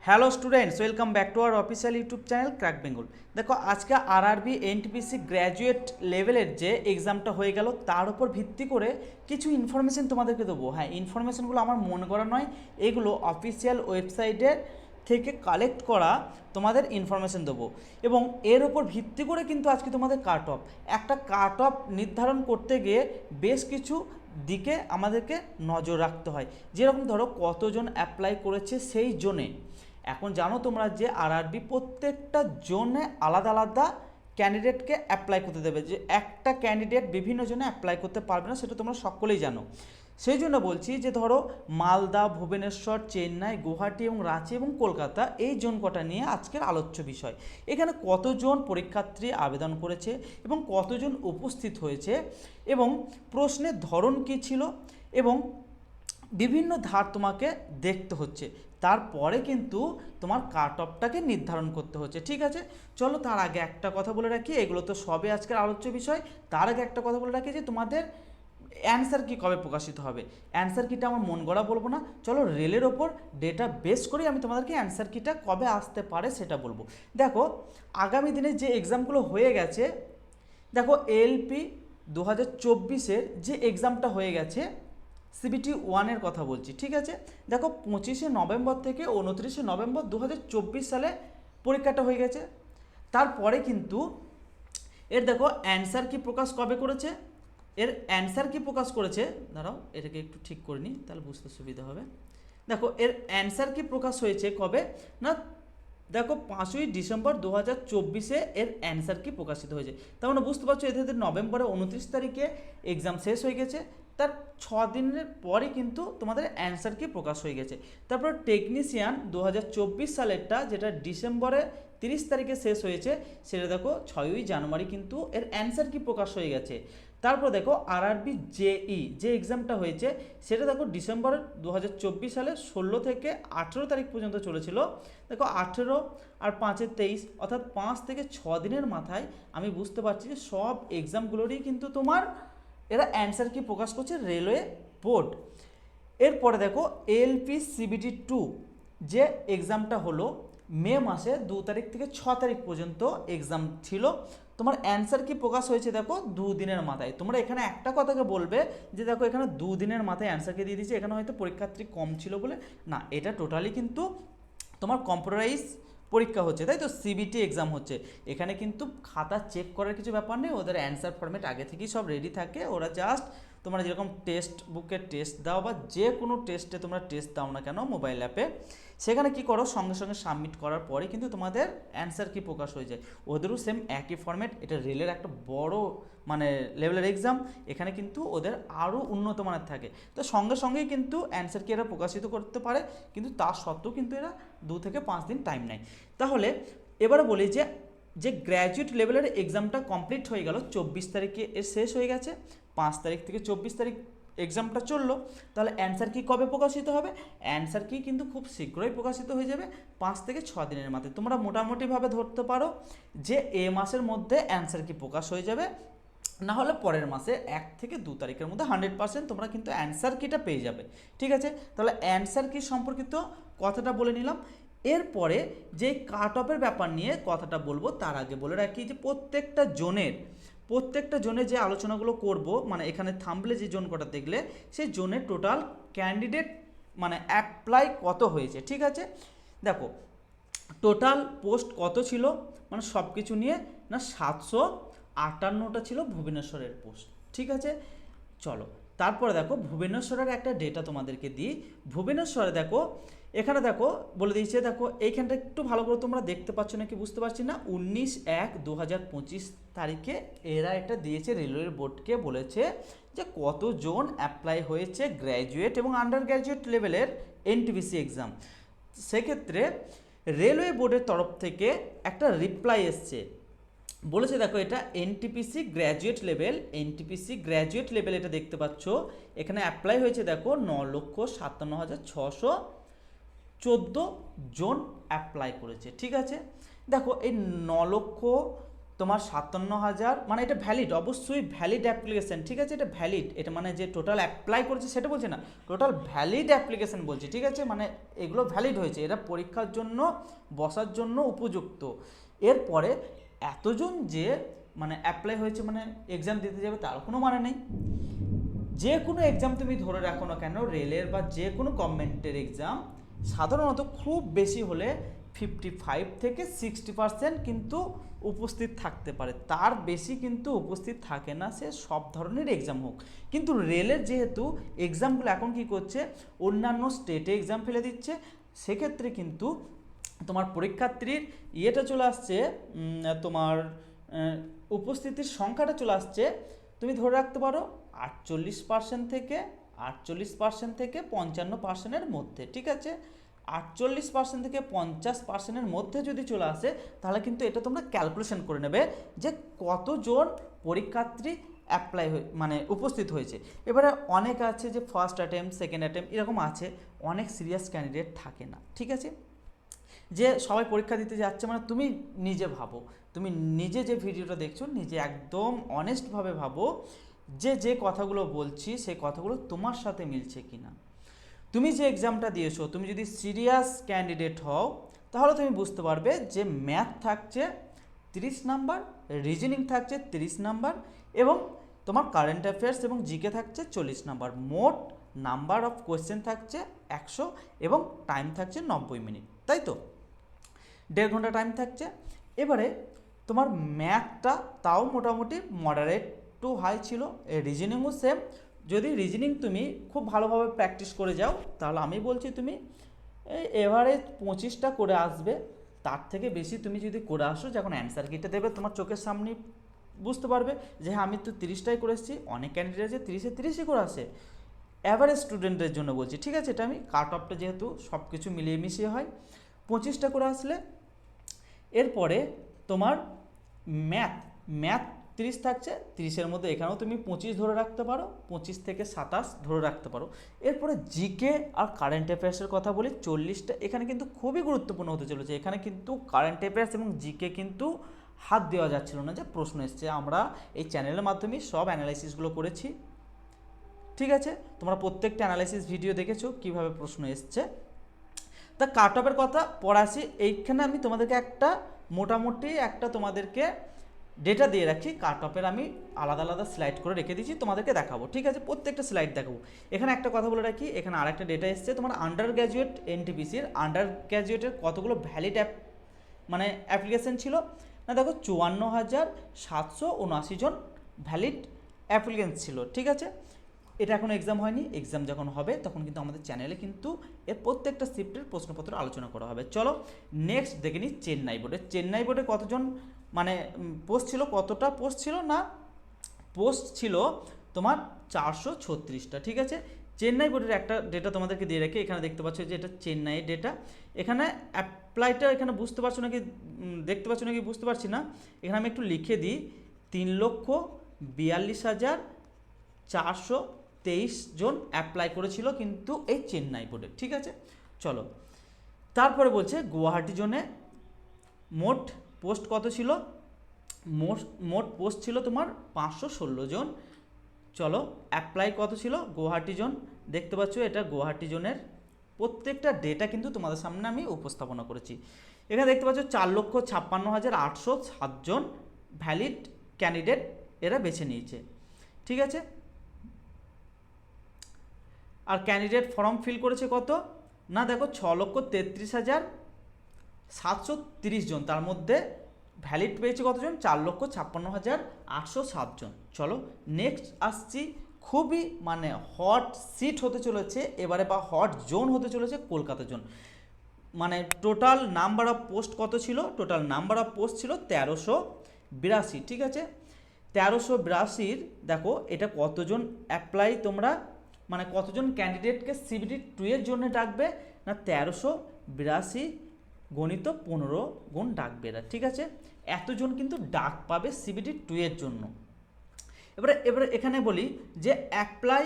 Hello students, welcome back to our official YouTube channel crack Bengal. দেখো আজকে RRB NTPC graduate লেভেলের যে এক্সামটা হয়ে গেল তার উপর ভিত্তি করে কিছু ইনফরমেশন তোমাদেরকে দেবো। হ্যাঁ, ইনফরমেশনগুলো আমার মন করা নয়, এগুলো অফিসিয়াল ওয়েবসাইটের থেকে কালেক্ট করা তোমাদের ইনফরমেশন দেবো এবং এর ওপর ভিত্তি করে কিন্তু আজকে তোমাদের কাট অফ, একটা কাট অফ নির্ধারণ করতে গিয়ে বেশ কিছু দিকে আমাদেরকে নজর রাখতে হয়। যেরকম ধরো কতজন অ্যাপ্লাই করেছে সেই জোনে। এখন জানো তোমরা যে আরআরবি প্রত্যেকটা জোনে আলাদা আলাদা ক্যান্ডিডেটকে অ্যাপ্লাই করতে দেবে, যে একটা ক্যান্ডিডেট বিভিন্ন জনে অ্যাপ্লাই করতে পারবে না, সেটা তোমরা সকলেই জানো। সেই জন্য বলছি যে ধরো মালদা, ভুবনেশ্বর, চেন্নাই, গুয়াহাটি এবং রাঁচি এবং কলকাতা, এই জোন কটা নিয়ে আজকের আলোচ্য বিষয়। এখানে কতজন পরীক্ষার্থী আবেদন করেছে এবং কতজন উপস্থিত হয়েছে এবং প্রশ্নের ধরন কী ছিল এবং বিভিন্ন ধার তোমাকে দেখতে হচ্ছে, তারপরে কিন্তু তোমার কাট অফটাকে নির্ধারণ করতে হচ্ছে। ঠিক আছে, চলো তার আগে একটা কথা বলে রাখি, এগুলো তো সবে আজকের আলোচ্য বিষয়। তার আগে একটা কথা বলে রাখি যে তোমাদের অ্যান্সার কি কবে প্রকাশিত হবে। অ্যান্সার কিটা আমার মন গড়া বলবো না, চলো রেলের ওপর ডেটা বেস করে আমি তোমাদেরকে অ্যান্সার কিটা কবে আসতে পারে সেটা বলবো। দেখো আগামী দিনে যে এক্সামগুলো হয়ে গেছে, দেখো এলপি 2024-এর যে এক্সামটা হয়ে গেছে, সিবিটি 1-এর কথা বলছি। ঠিক আছে, দেখো 25শে নভেম্বর থেকে 29শে নভেম্বর 2024 সালে পরীক্ষাটা হয়ে গেছে। তারপরে কিন্তু এর দেখো অ্যান্সার কি প্রকাশ কবে করেছে, এর অ্যান্সার কি প্রকাশ করেছে, দাঁড়াও এটাকে একটু ঠিক করে নিই তাহলে বুঝতে সুবিধা হবে। দেখো এর অ্যান্সার কি প্রকাশ হয়েছে কবে না, দেখো 5ই ডিসেম্বর 2024-এ এর অ্যান্সার কি প্রকাশিত হয়েছে। তার মানে বুঝতে পারছো এদের নভেম্বরের 29 তারিখে এক্সাম শেষ হয়ে গেছে, তার 6 দিনের পরই কিন্তু তোমাদের অ্যান্সার কি প্রকাশ হয়ে গেছে। তারপর টেকনিশিয়ান 2024 সালেরটা, যেটা ডিসেম্বরে 30 তারিখে শেষ হয়েছে, সেটা দেখো 6ই জানুয়ারি কিন্তু এর অ্যান্সার কি প্রকাশ হয়ে গেছে। তারপর দেখো আরআরবি জেই যে এক্সামটা হয়েছে, সেটা দেখো ডিসেম্বর 2024 সালে 16 থেকে 18 তারিখ পর্যন্ত চলেছিল। দেখো 18 আর 5-এর 23, অর্থাৎ 5 থেকে 6 দিনের মাথায় আমি বুঝতে পারছি যে সব এক্সামগুলোরই কিন্তু তোমার এরা অ্যান্সার কি প্রকাশ করছে রেলওয়ে বোর্ড। এরপরে দেখো এলপি সিবিটি 2 যে এক্সামটা হলো মে মাসে 2 তারিখ থেকে 6 তারিখ পর্যন্ত এক্সাম ছিল, তোমার অ্যান্সার কি প্রকাশ হয়েছে দেখো 2 দিনের মাথায়। তোমরা এখানে একটা কথাকে বলবে যে দেখো এখানে 2 দিনের মাথায় অ্যান্সারকে দিয়ে দিয়েছে, এখানে হয়তো পরীক্ষার্থী কম ছিল বলে। না, এটা টোটালি কিন্তু তোমার কম্পিউটারাইজ পরীক্ষা হচ্ছে, তাই তো সিবিটি এক্সাম হচ্ছে। এখানে কিন্তু খাতা চেক করার কিছু ব্যাপার নেই, ওদের অ্যান্সার ফরম্যাট আগে থেকেই সব রেডি থাকে। ওরা জাস্ট তোমরা যেরকম টেক্সট বুকে টেস্ট দাও বা যে কোনো টেস্টে তোমরা টেস্ট দাও না কেন মোবাইল অ্যাপে, সেখানে কি করো সঙ্গে সঙ্গে সাবমিট করার পরে কিন্তু তোমাদের অ্যান্সার কি প্রকাশ হয়ে যায়। ওদেরও সেম একই ফরম্যাট, এটা রেলের একটা বড় মানে লেভেলের এক্সাম, এখানে কিন্তু ওদের আরও উন্নত মানের থাকে। তো সঙ্গে সঙ্গেই কিন্তু অ্যান্সার কি এরা প্রকাশিত করতে পারে, কিন্তু তা সত্ত্বেও কিন্তু এরা 2 থেকে 5 দিন টাইম নেয়। তাহলে এবারে বলি যে যে গ্র্যাজুয়েট লেভেলের এক্সামটা কমপ্লিট হয়ে গেল, 24 তারিখে এর শেষ হয়ে গেছে, 5 তারিখ থেকে 24 তারিখ এক্সামটা চললো। তাহলে অ্যান্সার কি কবে প্রকাশিত হবে, অ্যান্সার কি কিন্তু খুব শীঘ্রই প্রকাশিত হয়ে যাবে 5 থেকে 6 দিনের মাথায়। তোমরা মোটামুটিভাবে ধরতে পারো যে এ মাসের মধ্যে অ্যান্সার কি প্রকাশ হয়ে যাবে, না হলে পরের মাসে 1 থেকে 2 তারিখের মধ্যে 100% তোমরা কিন্তু অ্যান্সার কিটা পেয়ে যাবে। ঠিক আছে, তাহলে অ্যান্সার কি সম্পর্কিত কথাটা বলে নিলাম। এরপরে যে কাট অফের ব্যাপার নিয়ে কথাটা বলবো তার আগে বলে রাখি যে প্রত্যেকটা জোনে যে আলোচনাগুলো করব, মানে এখানে থামলে যে জোন কটা দেখলে সেই জোনের টোটাল ক্যান্ডিডেট মানে অ্যাপ্লাই কত হয়েছে। ঠিক আছে, দেখো টোটাল পোস্ট কত ছিল, মানে সব কিছু নিয়ে না 758টা ছিল ভুবনেশ্বরের পোস্ট। ঠিক আছে, চলো তারপরে দেখো ভুবনেশ্বরের একটা ডেটা তোমাদেরকে দিই। ভুবনেশ্বরে দেখো এখানে দেখো বলে দিয়েছে, দেখো এইখানটা একটু ভালো করে তোমরা দেখতে পাচ্ছ নাকি বুঝতে পারছি না, 19/1/2025 তারিখে এরা এটা দিয়েছে রেলওয়ে বোর্ডকে, বলেছে যে কতজন অ্যাপ্লাই হয়েছে গ্র্যাজুয়েট এবং আন্ডার গ্র্যাজুয়েট লেভেলের এনটিপিসি এক্সাম। সেক্ষেত্রে রেলওয়ে বোর্ডের তরফ থেকে একটা রিপ্লাই এসছে, বলেছে দেখো এটা এনটিপিসি গ্র্যাজুয়েট লেভেল এটা দেখতে পাচ্ছ, এখানে অ্যাপ্লাই হয়েছে দেখো 9,57,614 জন অ্যাপ্লাই করেছে। ঠিক আছে, দেখো এই 9,57,614 তোমার 57,000, মানে এটা ভ্যালিড, অবশ্যই ভ্যালিড অ্যাপ্লিকেশন, ঠিক আছে, এটা ভ্যালিড, এটা মানে যে টোটাল অ্যাপ্লাই করেছে সেটা বলছে না, টোটাল ভ্যালিড অ্যাপ্লিকেশন বলছে, ঠিক আছে, মানে এগুলো ভ্যালিড হয়েছে, এরা পরীক্ষার জন্য বসার জন্য উপযুক্ত। এরপরে এতজন যে মানে অ্যাপ্লাই হয়েছে মানে এক্সাম দিতে যাবে তার কোনো মানে নেই। যে কোনো এক্সাম তুমি ধরে রাখো না কেন, রেলের বা যে কোনো গভর্নমেন্টের এক্সাম সাধারণত খুব বেশি হলে 55 থেকে 60% কিন্তু উপস্থিত থাকতে পারে, তার বেশি কিন্তু উপস্থিত থাকে না, সে সব ধরনের এক্সাম হোক। কিন্তু রেলের যেহেতু এক্সামগুলো এখন কি করছে, অন্যান্য স্টেটে এক্সাম ফেলে দিচ্ছে, সেক্ষেত্রে কিন্তু তোমার পরীক্ষার্থীর ইয়েটা চলে আসছে, তোমার উপস্থিতির সংখ্যাটা চলে আসছে, তুমি ধরে রাখতে পারো 48% থেকে 55%-এর মধ্যে, ঠিক আছে, 48% থেকে 50%-এর মধ্যে যদি চলে আসে তাহলে কিন্তু এটা তোমরা ক্যালকুলেশন করে নেবে যে কতজন পরীক্ষার্থী অ্যাপ্লাই মানে উপস্থিত হয়েছে। এবারে অনেক আছে যে ফার্স্ট অ্যাটেম্প, সেকেন্ড অ্যাটেম্প এরকম আছে, অনেক সিরিয়াস ক্যান্ডিডেট থাকে না, ঠিক আছে, যে সবাই পরীক্ষা দিতে যাচ্ছে, মানে তুমি নিজে ভাবো, তুমি নিজে যে ভিডিওটা দেখছো নিজে একদম অনেস্টভাবে ভাবো যে যে কথাগুলো বলছি সেই কথাগুলো তোমার সাথে মিলছে কিনা। তুমি যে এক্সামটা দিয়েছো, তুমি যদি সিরিয়াস ক্যান্ডিডেট হও তাহলে তুমি বুঝতে পারবে যে ম্যাথ থাকছে 30 নাম্বার, রিজনিং থাকছে 30 নাম্বার এবং তোমার কারেন্ট অ্যাফেয়ার্স এবং জিকে থাকছে 40 নাম্বার, মোট নাম্বার অফ কোয়েশ্চেন থাকছে 100 এবং টাইম থাকছে 90 মিনিট, তাই তো, 1.5 ঘন্টা টাইম থাকছে। এবারে তোমার ম্যাথটা তাও মোটামুটি মডারেট টু হাই ছিল, রিজনিংও সেম, যদি রিজনিং তুমি খুব ভালোভাবে প্র্যাকটিস করে যাও তাহলে আমি বলছি তুমি এভারেজ 25টা করে আসবে, তার থেকে বেশি তুমি যদি করে আসো, যখন অ্যান্সার কিটে দেবে তোমার চোখের সামনে বুঝতে পারবে যে হ্যাঁ আমি তো 30টাই করে এসেছি, অনেক ক্যান্ডিডেট আছে 30-30ই করে আসে, অ্যাভারেজ স্টুডেন্টের জন্য বলছি, ঠিক আছে, এটা আমি কাট অফটা যেহেতু সব কিছু মিলিয়ে মিশিয়ে হয়, 25টা করে আসলে এরপরে তোমার ম্যাথ ম্যাথ 30 থাকছে, 30-এর মধ্যে এখানেও তুমি 25 ধরে রাখতে পারো, 25 থেকে 27 ধরে রাখতে পারো। এরপরে জিকে আর কারেন্ট অ্যাফেয়ার্সের কথা বলি, 40টা, এখানে কিন্তু খুবই গুরুত্বপূর্ণ হতে চলেছে, এখানে কিন্তু কারেন্ট অ্যাফেয়ার্স এবং জিকে কিন্তু হাত দেওয়া যাচ্ছিল না, যে প্রশ্ন এসছে, আমরা এই চ্যানেলের মাধ্যমে সব অ্যানালাইসিসগুলো করেছি, ঠিক আছে, তোমরা প্রত্যেকটা অ্যানালাইসিস ভিডিও দেখেছো কীভাবে প্রশ্ন এসছে। তা কাট অফের কথা পড়াছি, এইখানে আমি তোমাদেরকে একটা মোটামুটি একটা তোমাদেরকে ডেটা দিয়ে রাখছি, কাট অফের আমি আলাদা আলাদা স্লাইড করে রেখে দিয়েছি, তোমাদেরকে দেখাবো, ঠিক আছে, প্রত্যেকটা স্লাইড দেখাবো। এখানে একটা কথা বলে রাখি, এখানে আরেকটা ডেটা এসছে, তোমার আন্ডার গ্র্যাজুয়েট এনটিপিসির আন্ডার গ্র্যাজুয়েটের কতগুলো ভ্যালিড মানে অ্যাপ্লিকেশন ছিল না, দেখো 54,779 জন ভ্যালিড অ্যাপ্লিকেন্ট ছিল, ঠিক আছে, এটা এখনও এক্সাম হয়নি, এক্সাম যখন হবে তখন কিন্তু আমাদের চ্যানেলে কিন্তু এর প্রত্যেকটা শিফটের প্রশ্নপত্র আলোচনা করা হবে। চলো নেক্সট দেখে নিই চেন্নাই বোর্ডে। চেন্নাই বোর্ডে কতজন মানে পোস্ট ছিল, কতটা পোস্ট ছিল না, পোস্ট ছিল তোমার 436টা, ঠিক আছে। চেন্নাই বোর্ডের একটা ডেটা তোমাদেরকে দিয়ে রেখে, এখানে দেখতে পাচ্ছ যে এটা চেন্নাইয়ের ডেটা, এখানে অ্যাপ্লাইটা এখানে বুঝতে পারছো নাকি, দেখতে পাচ্ছ নাকি বুঝতে পারছি না, এখানে আমি একটু লিখে দিই, 3,42,423 জন অ্যাপ্লাই করেছিল কিন্তু এই চেন্নাই বোর্ডে, ঠিক আছে। চলো তারপরে বলছে গুয়াহাটি জোনে মোট পোস্ট কত ছিল, মোট পোস্ট ছিল তোমার 516 জন। চলো অ্যাপ্লাই কত ছিল গুয়াহাটি জোন, দেখতে পাচ্ছ এটা গুয়াহাটি জোনের প্রত্যেকটা ডেটা কিন্তু তোমাদের সামনে আমি উপস্থাপনা করেছি। এখানে দেখতে পাচ্ছ 4,56,807 জন ভ্যালিড ক্যান্ডিডেট এরা বেছে নিয়েছে, ঠিক আছে। আর ক্যান্ডিডেট ফর্ম ফিল করেছে কত না, দেখো 6,33,730 জন, তার মধ্যে ভ্যালিড পেয়েছে কতজন, 4,56,807 জন। চলো নেক্সট আসছি, খুবই মানে হট সিট হতে চলেছে এবারে, বা হট জোন হতে চলেছে কলকাতা জোন। মানে টোটাল নাম্বার অফ পোস্ট কত ছিল, টোটাল নাম্বার অফ পোস্ট ছিল 1382, ঠিক আছে। 1382-র দেখো এটা কতজন অ্যাপ্লাই তোমরা মানে কতজন ক্যান্ডিডেটকে CBT 2 এর জন্য ডাকবে না, 1382 গণিত 15 গুণ ডাকবে এরা, ঠিক আছে। এতজন কিন্তু ডাক পাবে CBT 2 এর জন্য। এবারে এখানে বলি যে অ্যাপ্লাই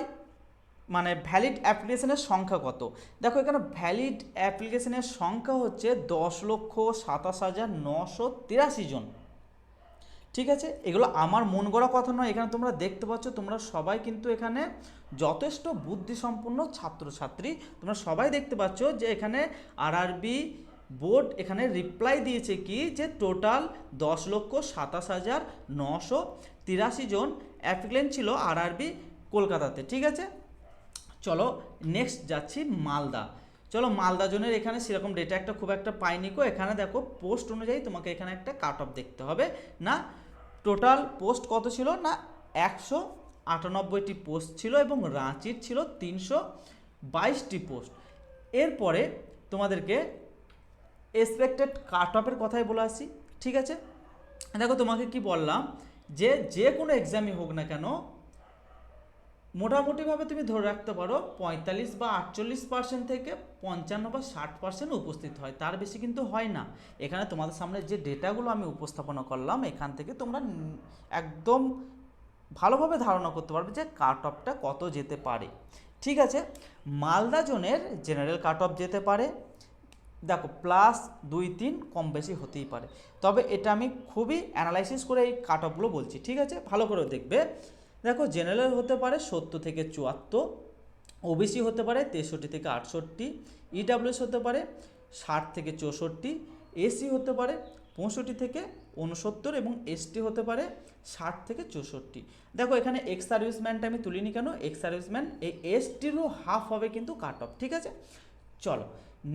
মানে ভ্যালিড অ্যাপ্লিকেশনের সংখ্যা কত, দেখো এখানে ভ্যালিড অ্যাপ্লিকেশনের সংখ্যা হচ্ছে 10,27,983 জন, ঠিক আছে, এগুলো আমার মন গড়া কথা নয়, এখানে তোমরা দেখতে পাচ্ছ তোমরা সবাই কিন্তু এখানে যথেষ্ট বুদ্ধিসম্পন্ন ছাত্রছাত্রী, তোমরা সবাই দেখতে পাচ্ছ যে এখানে আরআরবি বোর্ড এখানে রিপ্লাই দিয়েছে কি যে টোটাল 10,27,983 জন অ্যাপ্লিকেন্ট ছিল আরআরবি কলকাতাতে। ঠিক আছে, চলো নেক্সট যাচ্ছি মালদা। চলো মালদা জোনের এখানে সেরকম ডেটা একটা খুব একটা পাইনি কো, এখানে দেখো পোস্ট অনুযায়ী তোমাকে এখানে একটা কাট অফ দেখতে হবে না। টোটাল পোস্ট কত ছিল না 198টি পোস্ট ছিল এবং রাঁচির ছিল 322টি পোস্ট। এরপরে তোমাদেরকে এক্সপেক্টেড কাট অফের কথাই বলে আসি। ঠিক আছে, দেখো তোমাকে কি বললাম যে যে কোনো এক্সামই হোক না কেন মোটামুটিভাবে তুমি ধরে রাখতে পারো 45 বা 48% থেকে 55 বা 60% উপস্থিত হয়, তার বেশি কিন্তু হয় না। এখানে তোমাদের সামনে যে ডেটাগুলো আমি উপস্থাপনা করলাম এখান থেকে তোমরা একদম ভালোভাবে ধারণা করতে পারবে যে কাট অফটা কত যেতে পারে। ঠিক আছে, মালদা জোনের জেনারেল কাট অফ যেতে পারে দেখো +2-3 কম বেশি হতেই পারে, তবে এটা আমি খুবই অ্যানালাইসিস করে এই কাট অফগুলো বলছি। ঠিক আছে, ভালো করে দেখবে। দেখো জেনারেল হতে পারে 70 থেকে 74, ওবিসি হতে পারে 63 থেকে 68, ইডাব্লিউএস হতে পারে 60 থেকে 64, এসি হতে পারে 65 থেকে 69 এবং এসটি হতে পারে 60 থেকে 64। দেখো এখানে এক্স সার্ভিসম্যানটা আমি তুলিনি কেন, এক্স সার্ভিসম্যান এই এসটিরও হাফ হবে কিন্তু কাট অফ। ঠিক আছে, চলো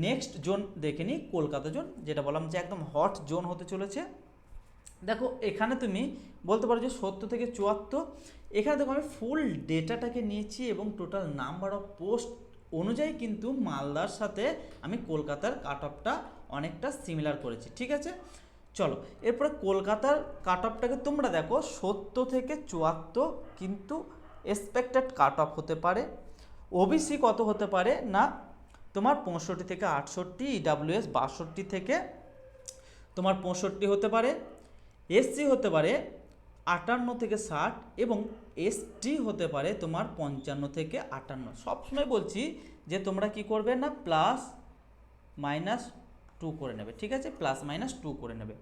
নেক্সট জোন দেখে নিই, কলকাতা জোন, যেটা বললাম যে একদম হট জোন হতে চলেছে। দেখো এখানে তুমি বলতে পারো যে 70 থেকে 74, এখানে দেখো আমি ফুল ডেটাটাকে নিয়েছি এবং টোটাল নাম্বার অফ পোস্ট অনুযায়ী কিন্তু মালদার সাথে আমি কলকাতার কাট অফটা অনেকটা সিমিলার করেছি। ঠিক আছে, চলো এরপরে কলকাতার কাট অফটাকে তোমরা দেখো 70 থেকে 74 কিন্তু এক্সপেক্টেড কাট অফ হতে পারে। ওবিসি কত হতে পারে না তোমার 65 থেকে 68, ইডাব্লিউএস 62 থেকে তোমার 65 হতে পারে, এসসি হতে পারে 58 থেকে 60 এবং এসটি হতে পারে তোমার 55 থেকে 58। সবসময় বলছি যে তোমরা কি করবে না +-2 করে নেবে। ঠিক আছে, +-2 করে নেবে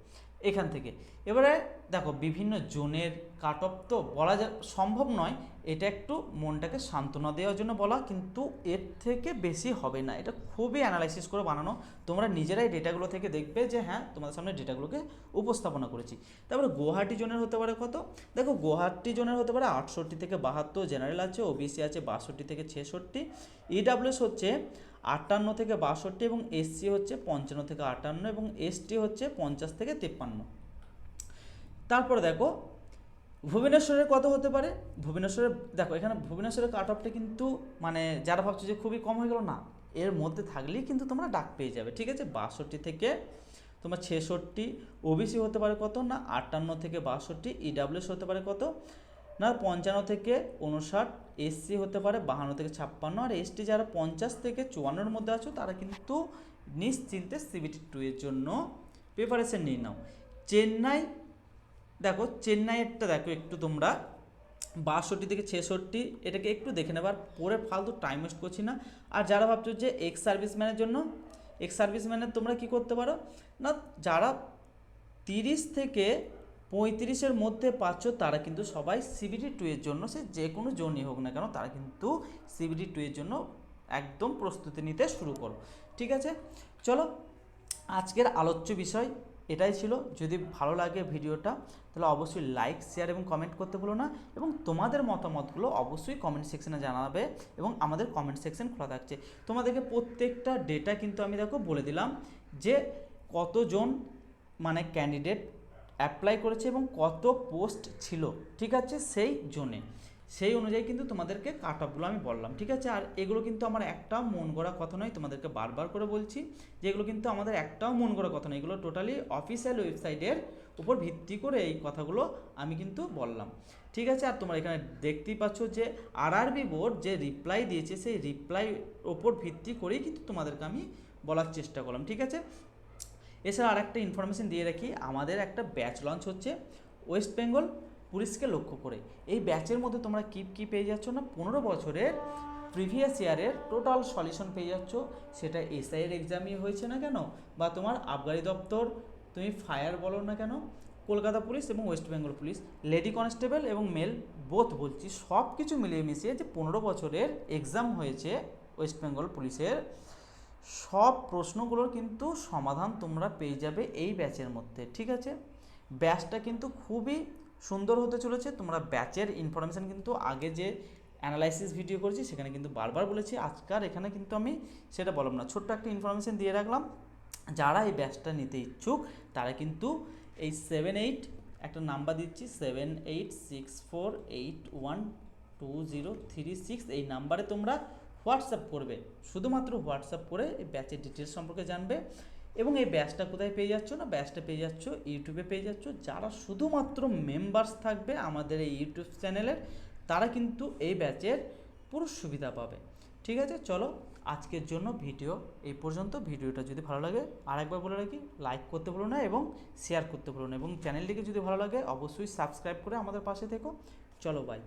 এখান থেকে। এবারে দেখো বিভিন্ন জোনের কাট অফ তো বলা সম্ভব নয়, এটা একটু মনটাকে সান্ত্বনা দেওয়ার জন্য বলা, কিন্তু এর থেকে বেশি হবে না, এটা খুবই অ্যানালাইসিস করে বানানো। তোমরা নিজেরাই ডেটাগুলো থেকে দেখবে যে হ্যাঁ তোমাদের সামনে ডেটাগুলোকে উপস্থাপনা করেছি। তারপরে গুয়াহাটি জোনের হতে পারে কত, দেখো গুয়াহাটি জোনের হতে পারে 68 থেকে 72, জেনারেল আছে, ওবিসি আছে 62 থেকে 66, ইডাব্লিউএস হচ্ছে 58 থেকে 62 এবং এসসি হচ্ছে 55 থেকে 58 এবং এসটি হচ্ছে 50 থেকে 53। তারপরে দেখো ভুবনেশ্বরের কত হতে পারে, ভুবনেশ্বরের দেখো এখানে ভুবনেশ্বরের কাট অফটা কিন্তু মানে যারা ভাবছো যে খুবই কম হয়ে গেল, না এর মধ্যে থাকলেই কিন্তু তোমরা ডাক পেয়ে যাবে। ঠিক আছে, 62 থেকে তোমার 66, ওবিসি হতে পারে কত না 58 থেকে 62, ইডাব্লিউএস হতে পারে কত না 55 থেকে 59, এসসি হতে পারে 52 থেকে 56, আর এসটি যারা 50 থেকে 54-এর মধ্যে আছো তারা কিন্তু নিশ্চিন্তে সিবিটি 2 এর জন্য প্রিপারেশন নিয়ে নাও। চেন্নাই দেখো চেন্নাইয়েরটা দেখো একটু তোমরা 62 থেকে 66, এটাকে একটু দেখে নেবার পরে ফালতু টাইম ওয়েস্ট করছি না। আর যারা ভাবছো যে এক্স সার্ভিসম্যানের জন্য, এক্স সার্ভিসম্যানের তোমরা কি করতে পারো না যারা 30 থেকে 35-এর মধ্যে পাচ্ছ তারা কিন্তু সবাই সিবিটি 2 এর জন্য, সে যে কোনো জোনই হোক না কেন তারা কিন্তু সিবিটি 2 এর জন্য একদম প্রস্তুতি নিতে শুরু করো। ঠিক আছে, চলো আজকের আলোচ্য বিষয় এটাই ছিল। যদি ভালো লাগে ভিডিওটা তাহলে অবশ্যই লাইক, শেয়ার এবং কমেন্ট করতে ভুলো না, এবং তোমাদের মতামতগুলো অবশ্যই কমেন্ট সেকশনে জানাবে এবং আমাদের কমেন্ট সেকশন খোলা থাকছে। তোমাদেরকে প্রত্যেকটা ডেটা কিন্তু আমি দেখো বলে দিলাম যে কতজন মানে ক্যান্ডিডেট অ্যাপ্লাই করেছে এবং কত পোস্ট ছিল। ঠিক আছে, সেই জোনে সেই অনুযায়ী কিন্তু তোমাদেরকে কাট অফগুলো আমি বললাম। ঠিক আছে, আর এগুলো কিন্তু আমার একটাও মন গড়া কথা নয়, তোমাদেরকে বারবার করে বলছি যে এগুলো কিন্তু আমাদের একটাও মন গড়া কথা নয়, এগুলো টোটালি অফিসিয়াল ওয়েবসাইটের উপর ভিত্তি করে এই কথাগুলো আমি কিন্তু বললাম। ঠিক আছে, আর তোমরা এখানে দেখতেই পাচ্ছ যে আরআরবি বোর্ড যে রিপ্লাই দিয়েছে সেই রিপ্লাই ওপর ভিত্তি করেই কিন্তু তোমাদেরকে আমি বলার চেষ্টা করলাম। ঠিক আছে, এছাড়া আরেকটা ইনফরমেশন দিয়ে রাখি, আমাদের একটা ব্যাচ লঞ্চ হচ্ছে ওয়েস্ট বেঙ্গল পুলিশকে লক্ষ্য করে। এই ব্যাচের মধ্যে তোমরা কি পেয়ে যাচ্ছ না 15 বছরের প্রিভিয়াস ইয়ারের টোটাল সলিউশন পেয়ে যাচ্ছ, সেটা এসআইয়ের এক্সামই হয়েছে না কেন বা তোমার আবগারি দপ্তর তুমি ফায়ার বলো না কেন, কলকাতা পুলিশ এবং West Bengal police, lady constable এবং মেল বোথ বলছি, সব কিছু মিলিয়ে মিশিয়ে যে 15 বছরের এক্সাম হয়েছে ওয়েস্ট বেঙ্গল পুলিশের, সব প্রশ্নগুলোর কিন্তু সমাধান তোমরা পেয়ে যাবে এই ব্যাচের মধ্যে। ঠিক আছে, ব্যাচটা কিন্তু খুবই সুন্দর হতে চলেছে। তোমরা ব্যাচের ইনফরমেশান কিন্তু আগে যে অ্যানালাইসিস ভিডিও করেছি সেখানে কিন্তু বারবার বলেছি, আজকাল এখানে কিন্তু আমি সেটা বললাম না, ছোট্ট একটা ইনফরমেশান দিয়ে রাখলাম। যারা এই ব্যাচটা নিতে ইচ্ছুক তারা কিন্তু এই 78 একটা নাম্বার দিচ্ছি, 7864812036, এই নাম্বারে তোমরা হোয়াটসঅ্যাপ করবে, শুধুমাত্র হোয়াটসঅ্যাপ করে এই ব্যাচের ডিটেলস সম্পর্কে জানবে। এবং এই ব্যাচটা কোথায় পেয়ে যাচ্ছ না, ব্যাচটা পেয়ে যাচ্ছ ইউটিউবে পেয়ে যাচ্ছ। যারা শুধুমাত্র মেম্বার্স থাকবে আমাদের এই ইউটিউব চ্যানেলের, তারা কিন্তু এই ব্যাচের পুরো সুবিধা পাবে। ঠিক আছে, চলো আজকের জন্য ভিডিও এই পর্যন্ত। ভিডিওটা যদি ভালো লাগে আরেকবার বলে রাখি, লাইক করতে ভুলো না এবং শেয়ার করতে ভুলো না, এবং চ্যানেলটিকে যদি ভালো লাগে অবশ্যই সাবস্ক্রাইব করে আমাদের পাশে থেকো। চলো বাই।